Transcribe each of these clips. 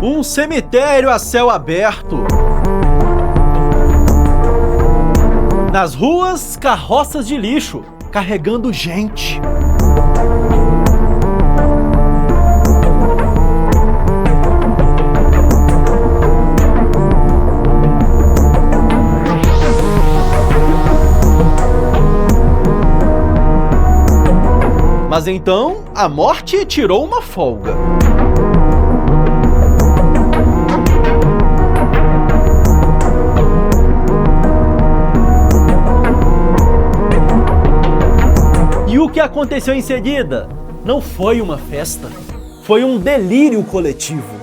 Um cemitério a céu aberto. Nas ruas, carroças de lixo, carregando gente. Mas então, a morte tirou uma folga. E o que aconteceu em seguida? Não foi uma festa, foi um delírio coletivo.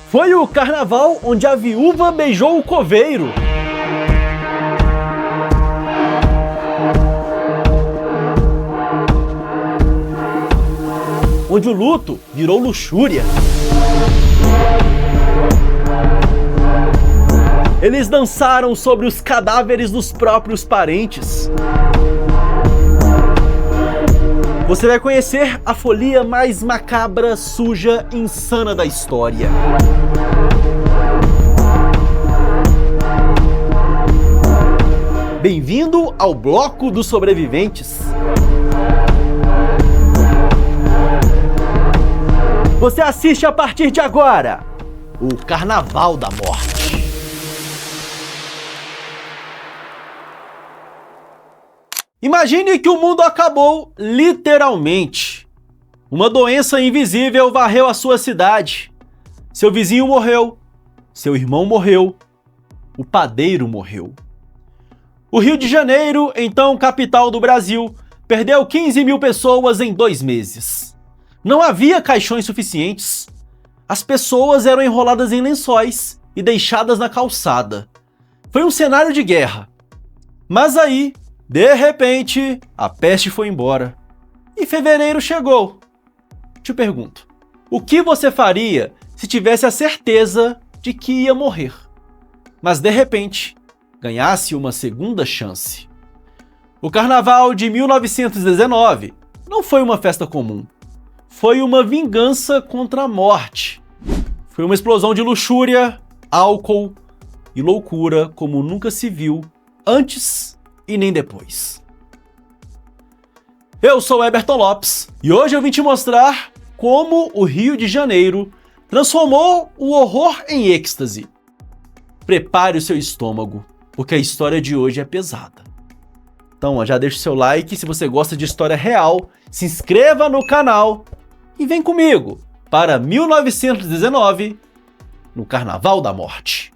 Foi o carnaval onde a viúva beijou o coveiro. Onde o luto virou luxúria. Eles dançaram sobre os cadáveres dos próprios parentes. Você vai conhecer a folia mais macabra, suja e insana da história. Bem-vindo ao Bloco dos Sobreviventes. Você assiste a partir de agora o Carnaval da Morte. Imagine que o mundo acabou, literalmente. Uma doença invisível varreu a sua cidade. Seu vizinho morreu, seu irmão morreu, o padeiro morreu. O Rio de Janeiro, então capital do Brasil, perdeu 15 mil pessoas em 2 meses. Não havia caixões suficientes. As pessoas eram enroladas em lençóis e deixadas na calçada. Foi um cenário de guerra. Mas aí, de repente, a peste foi embora. E fevereiro chegou. Te pergunto, o que você faria se tivesse a certeza de que ia morrer, mas de repente ganhasse uma segunda chance? O Carnaval de 1919 não foi uma festa comum. Foi uma vingança contra a morte. Foi uma explosão de luxúria, álcool e loucura como nunca se viu antes e nem depois. Eu sou Eberton Lopes e hoje eu vim te mostrar como o Rio de Janeiro transformou o horror em êxtase. Prepare o seu estômago, porque a história de hoje é pesada. Então já deixa o seu like se você gosta de história real, se inscreva no canal e vem comigo para 1919, no Carnaval da Morte.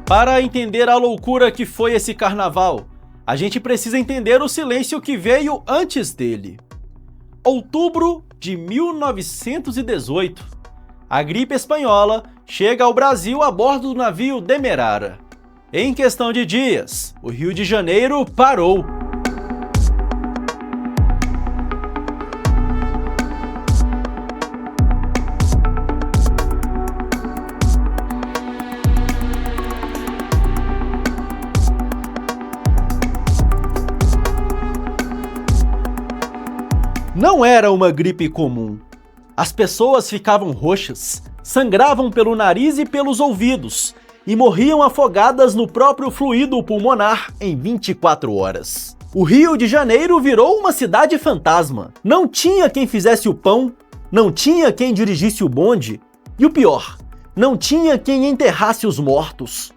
Para entender a loucura que foi esse carnaval, a gente precisa entender o silêncio que veio antes dele. Outubro de 1918. A gripe espanhola chega ao Brasil a bordo do navio Demerara. Em questão de dias, o Rio de Janeiro parou. Não era uma gripe comum. As pessoas ficavam roxas, sangravam pelo nariz e pelos ouvidos e morriam afogadas no próprio fluido pulmonar em 24 horas. O Rio de Janeiro virou uma cidade fantasma. Não tinha quem fizesse o pão, não tinha quem dirigisse o bonde e o pior, não tinha quem enterrasse os mortos.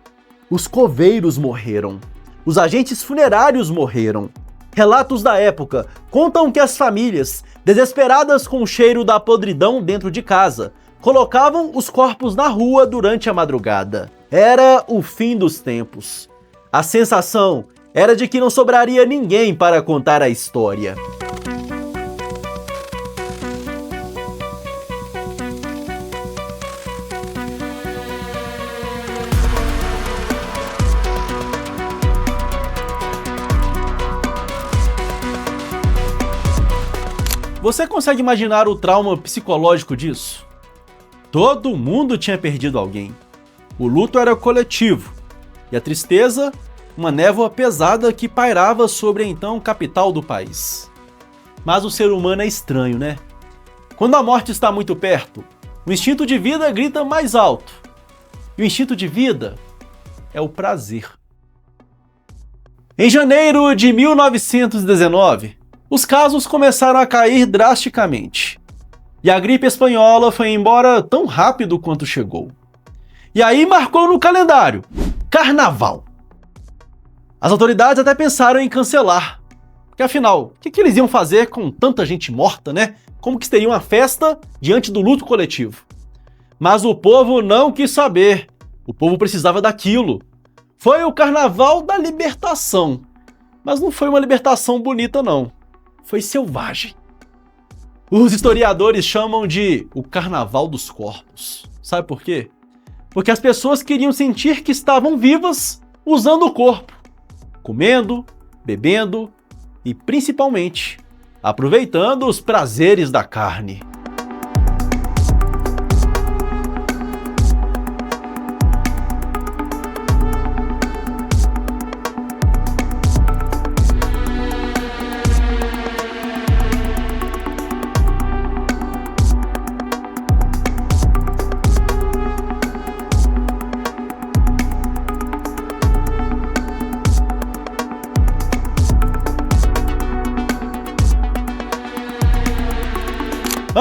Os coveiros morreram. Os agentes funerários morreram. Relatos da época contam que as famílias, desesperadas com o cheiro da podridão dentro de casa, colocavam os corpos na rua durante a madrugada. Era o fim dos tempos. A sensação era de que não sobraria ninguém para contar a história. Você consegue imaginar o trauma psicológico disso? Todo mundo tinha perdido alguém. O luto era coletivo e a tristeza, uma névoa pesada que pairava sobre a então capital do país. Mas o ser humano é estranho, né? Quando a morte está muito perto, o instinto de vida grita mais alto. E o instinto de vida é o prazer. Em janeiro de 1919, os casos começaram a cair drasticamente. E a gripe espanhola foi embora tão rápido quanto chegou. E aí marcou no calendário: Carnaval. As autoridades até pensaram em cancelar. Porque afinal, o que eles iam fazer com tanta gente morta, né? Como que seria uma festa diante do luto coletivo? Mas o povo não quis saber. O povo precisava daquilo. Foi o Carnaval da Libertação. Mas não foi uma libertação bonita, não. Foi selvagem. Os historiadores chamam de o Carnaval dos Corpos. Sabe por quê? Porque as pessoas queriam sentir que estavam vivas usando o corpo, comendo, bebendo e, principalmente, aproveitando os prazeres da carne.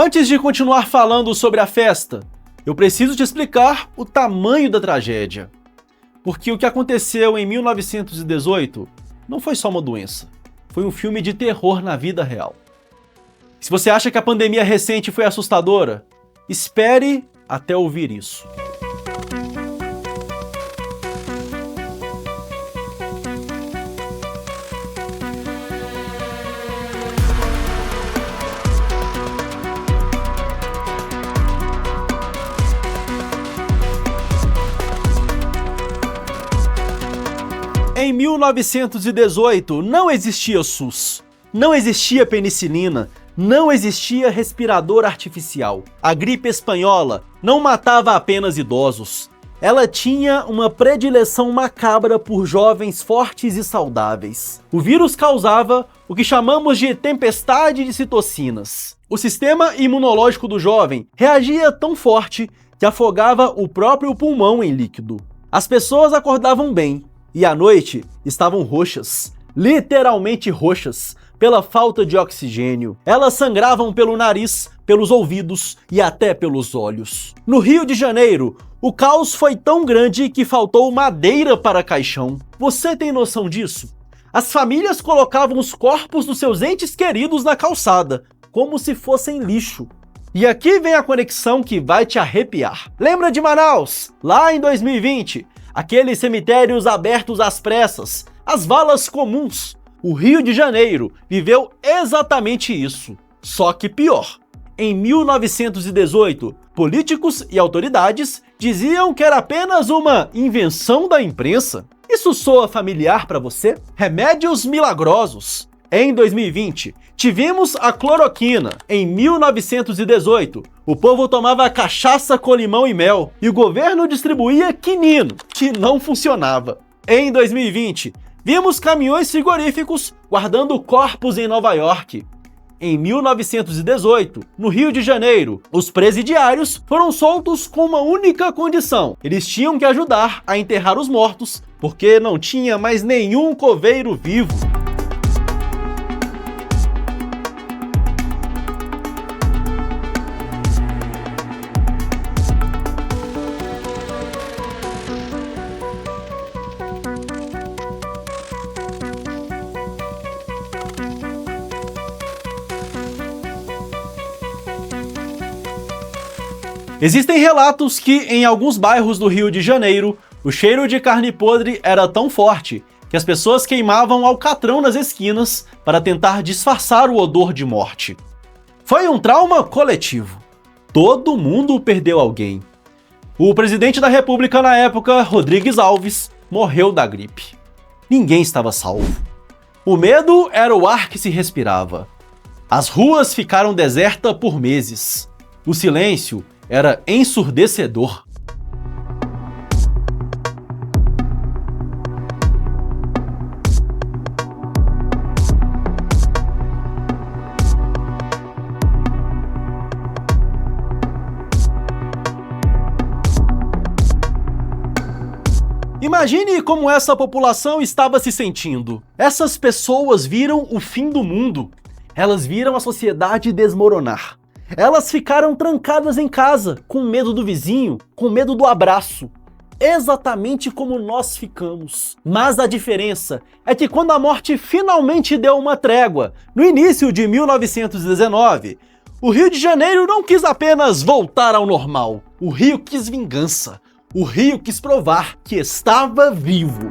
Antes de continuar falando sobre a festa, eu preciso te explicar o tamanho da tragédia. Porque o que aconteceu em 1918 não foi só uma doença, foi um filme de terror na vida real. Se você acha que a pandemia recente foi assustadora, espere até ouvir isso. Em 1918 não existia SUS, não existia penicilina, não existia respirador artificial. A gripe espanhola não matava apenas idosos. Ela tinha uma predileção macabra por jovens fortes e saudáveis. O vírus causava o que chamamos de tempestade de citocinas. O sistema imunológico do jovem reagia tão forte que afogava o próprio pulmão em líquido. As pessoas acordavam bem, e à noite estavam roxas, literalmente roxas, pela falta de oxigênio. Elas sangravam pelo nariz, pelos ouvidos e até pelos olhos. No Rio de Janeiro, o caos foi tão grande que faltou madeira para caixão. Você tem noção disso? As famílias colocavam os corpos dos seus entes queridos na calçada, como se fossem lixo. E aqui vem a conexão que vai te arrepiar. Lembra de Manaus? Lá em 2020, aqueles cemitérios abertos às pressas, as valas comuns. O Rio de Janeiro viveu exatamente isso, só que pior. Em 1918, políticos e autoridades diziam que era apenas uma invenção da imprensa. Isso soa familiar para você? Remédios milagrosos. Em 2020, tivemos a cloroquina. Em 1918, o povo tomava cachaça com limão e mel e o governo distribuía quinino, que não funcionava. Em 2020, vimos caminhões frigoríficos guardando corpos em Nova York. Em 1918, no Rio de Janeiro, os presidiários foram soltos com uma única condição: eles tinham que ajudar a enterrar os mortos, porque não tinha mais nenhum coveiro vivo. Existem relatos que, em alguns bairros do Rio de Janeiro, o cheiro de carne podre era tão forte que as pessoas queimavam alcatrão nas esquinas para tentar disfarçar o odor de morte. Foi um trauma coletivo. Todo mundo perdeu alguém. O presidente da República na época, Rodrigues Alves, morreu da gripe. Ninguém estava salvo. O medo era o ar que se respirava. As ruas ficaram desertas por meses. O silêncio era ensurdecedor. Imagine como essa população estava se sentindo. Essas pessoas viram o fim do mundo. Elas viram a sociedade desmoronar. Elas ficaram trancadas em casa, com medo do vizinho, com medo do abraço. Exatamente como nós ficamos. Mas a diferença é que quando a morte finalmente deu uma trégua, no início de 1919, o Rio de Janeiro não quis apenas voltar ao normal. O Rio quis vingança. O Rio quis provar que estava vivo.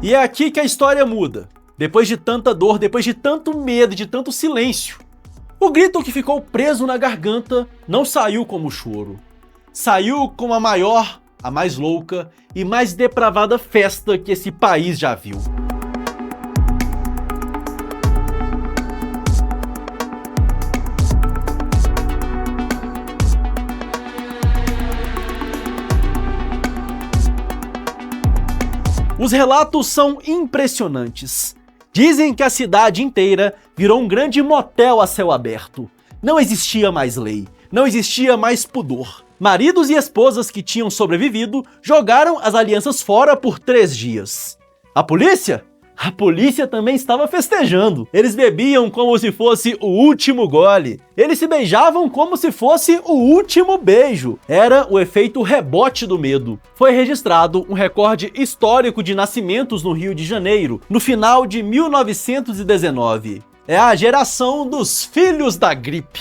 E é aqui que a história muda. Depois de tanta dor, depois de tanto medo, de tanto silêncio, o grito que ficou preso na garganta não saiu como choro. Saiu como a maior, a mais louca e mais depravada festa que esse país já viu. Os relatos são impressionantes. Dizem que a cidade inteira virou um grande motel a céu aberto. Não existia mais lei, não existia mais pudor. Maridos e esposas que tinham sobrevivido jogaram as alianças fora por 3 dias. A polícia? A polícia também estava festejando. Eles bebiam como se fosse o último gole. Eles se beijavam como se fosse o último beijo. Era o efeito rebote do medo. Foi registrado um recorde histórico de nascimentos no Rio de Janeiro, no final de 1919. É a geração dos filhos da gripe.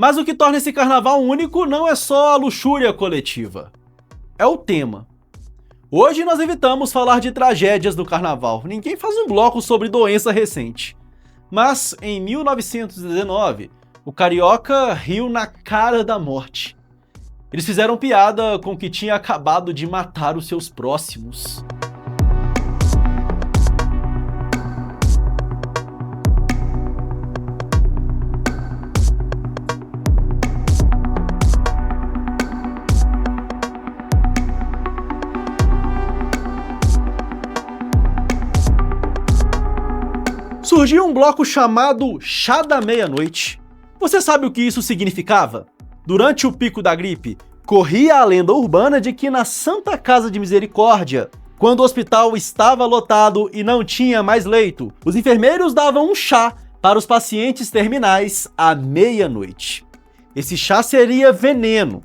Mas o que torna esse carnaval único não é só a luxúria coletiva, é o tema. Hoje nós evitamos falar de tragédias do carnaval, ninguém faz um bloco sobre doença recente. Mas em 1919, o carioca riu na cara da morte. Eles fizeram piada com que tinha acabado de matar os seus próximos. Surgiu um bloco chamado Chá da Meia-Noite. Você sabe o que isso significava? Durante o pico da gripe, corria a lenda urbana de que na Santa Casa de Misericórdia, quando o hospital estava lotado e não tinha mais leito, os enfermeiros davam um chá para os pacientes terminais à meia-noite. Esse chá seria veneno,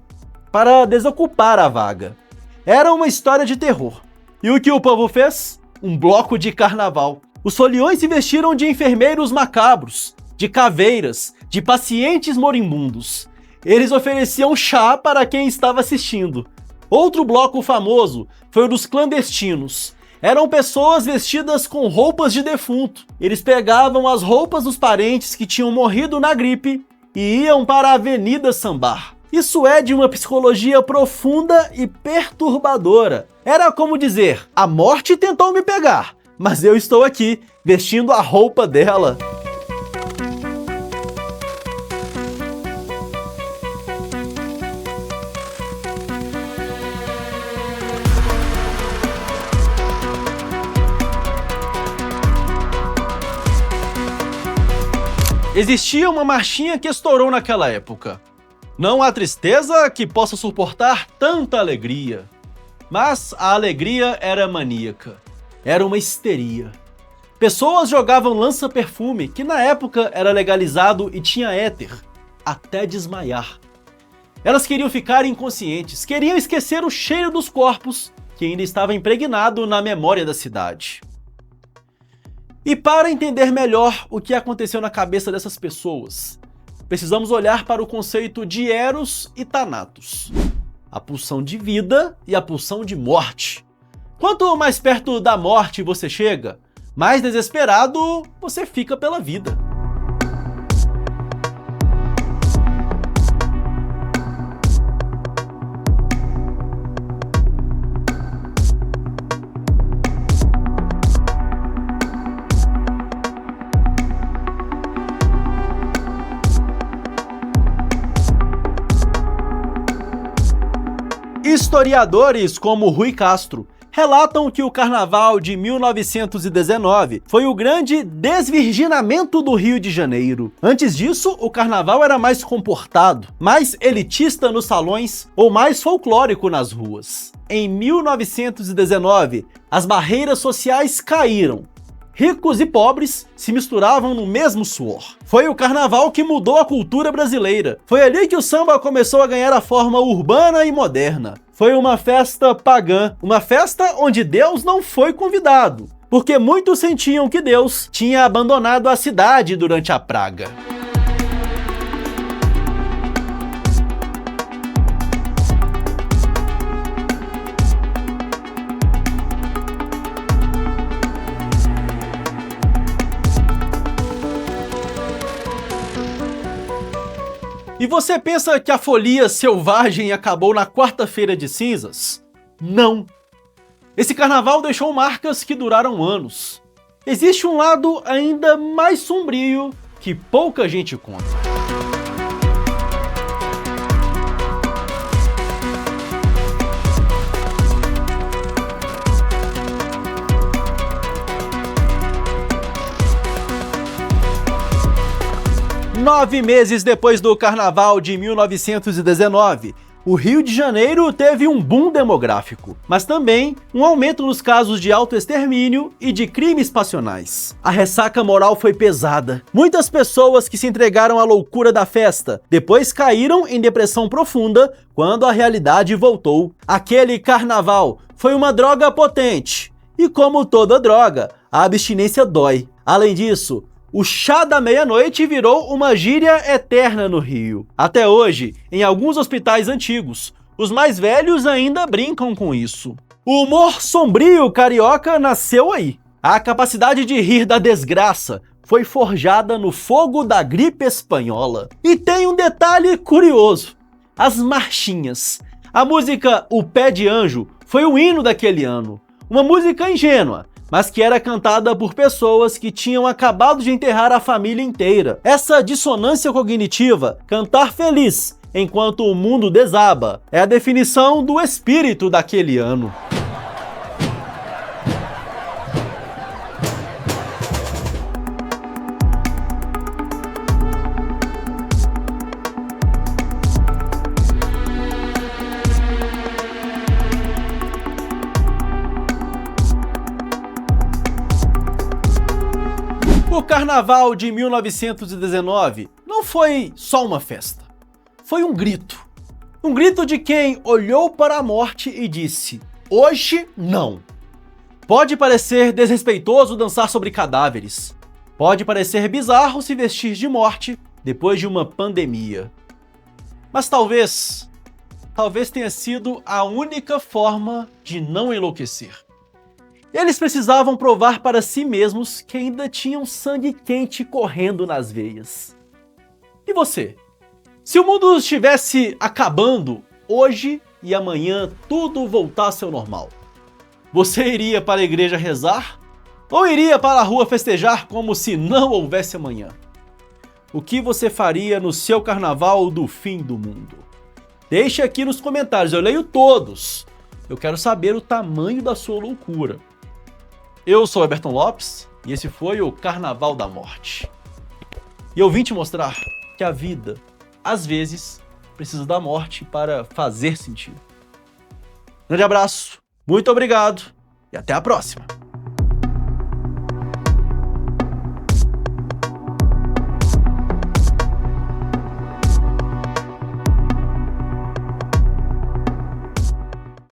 para desocupar a vaga. Era uma história de terror. E o que o povo fez? Um bloco de carnaval. Os foliões se vestiram de enfermeiros macabros, de caveiras, de pacientes moribundos. Eles ofereciam chá para quem estava assistindo. Outro bloco famoso foi o dos clandestinos. Eram pessoas vestidas com roupas de defunto. Eles pegavam as roupas dos parentes que tinham morrido na gripe e iam para a Avenida sambar. Isso é de uma psicologia profunda e perturbadora. Era como dizer, a morte tentou me pegar, mas eu estou aqui, vestindo a roupa dela. Existia uma marchinha que estourou naquela época. Não há tristeza que possa suportar tanta alegria. Mas a alegria era maníaca. Era uma histeria. Pessoas jogavam lança-perfume, que na época era legalizado e tinha éter, até desmaiar. Elas queriam ficar inconscientes, queriam esquecer o cheiro dos corpos que ainda estava impregnado na memória da cidade. E para entender melhor o que aconteceu na cabeça dessas pessoas, precisamos olhar para o conceito de Eros e Thanatos, a pulsão de vida e a pulsão de morte. Quanto mais perto da morte você chega, mais desesperado você fica pela vida. Historiadores como Rui Castro relatam que o Carnaval de 1919 foi o grande desvirginamento do Rio de Janeiro. Antes disso, o Carnaval era mais comportado, mais elitista nos salões ou mais folclórico nas ruas. Em 1919, as barreiras sociais caíram. Ricos e pobres se misturavam no mesmo suor. Foi o Carnaval que mudou a cultura brasileira. Foi ali que o samba começou a ganhar a forma urbana e moderna. Foi uma festa pagã, uma festa onde Deus não foi convidado, porque muitos sentiam que Deus tinha abandonado a cidade durante a praga. E você pensa que a folia selvagem acabou na quarta-feira de cinzas? Não! Esse carnaval deixou marcas que duraram anos. Existe um lado ainda mais sombrio que pouca gente conta. Nove meses depois do Carnaval de 1919, o Rio de Janeiro teve um boom demográfico, mas também um aumento nos casos de autoextermínio e de crimes passionais. A ressaca moral foi pesada. Muitas pessoas que se entregaram à loucura da festa depois caíram em depressão profunda quando a realidade voltou. Aquele carnaval foi uma droga potente, e como toda droga, a abstinência dói. Além disso, o chá da meia-noite virou uma gíria eterna no Rio. Até hoje, em alguns hospitais antigos, os mais velhos ainda brincam com isso. O humor sombrio carioca nasceu aí. A capacidade de rir da desgraça foi forjada no fogo da gripe espanhola. E tem um detalhe curioso: as marchinhas. A música O Pé de Anjo foi o hino daquele ano. Uma música ingênua, mas que era cantada por pessoas que tinham acabado de enterrar a família inteira. Essa dissonância cognitiva, cantar feliz enquanto o mundo desaba, é a definição do espírito daquele ano. O Carnaval de 1919 não foi só uma festa, foi um grito. Um grito de quem olhou para a morte e disse: hoje não. Pode parecer desrespeitoso dançar sobre cadáveres. Pode parecer bizarro se vestir de morte depois de uma pandemia. Mas talvez tenha sido a única forma de não enlouquecer. Eles precisavam provar para si mesmos que ainda tinham sangue quente correndo nas veias. E você? Se o mundo estivesse acabando hoje e amanhã tudo voltasse ao normal, você iria para a igreja rezar? Ou iria para a rua festejar como se não houvesse amanhã? O que você faria no seu carnaval do fim do mundo? Deixe aqui nos comentários, eu leio todos. Eu quero saber o tamanho da sua loucura. Eu sou Eberton Lopes e esse foi o Carnaval da Morte. E eu vim te mostrar que a vida, às vezes, precisa da morte para fazer sentido. Grande abraço, muito obrigado e até a próxima!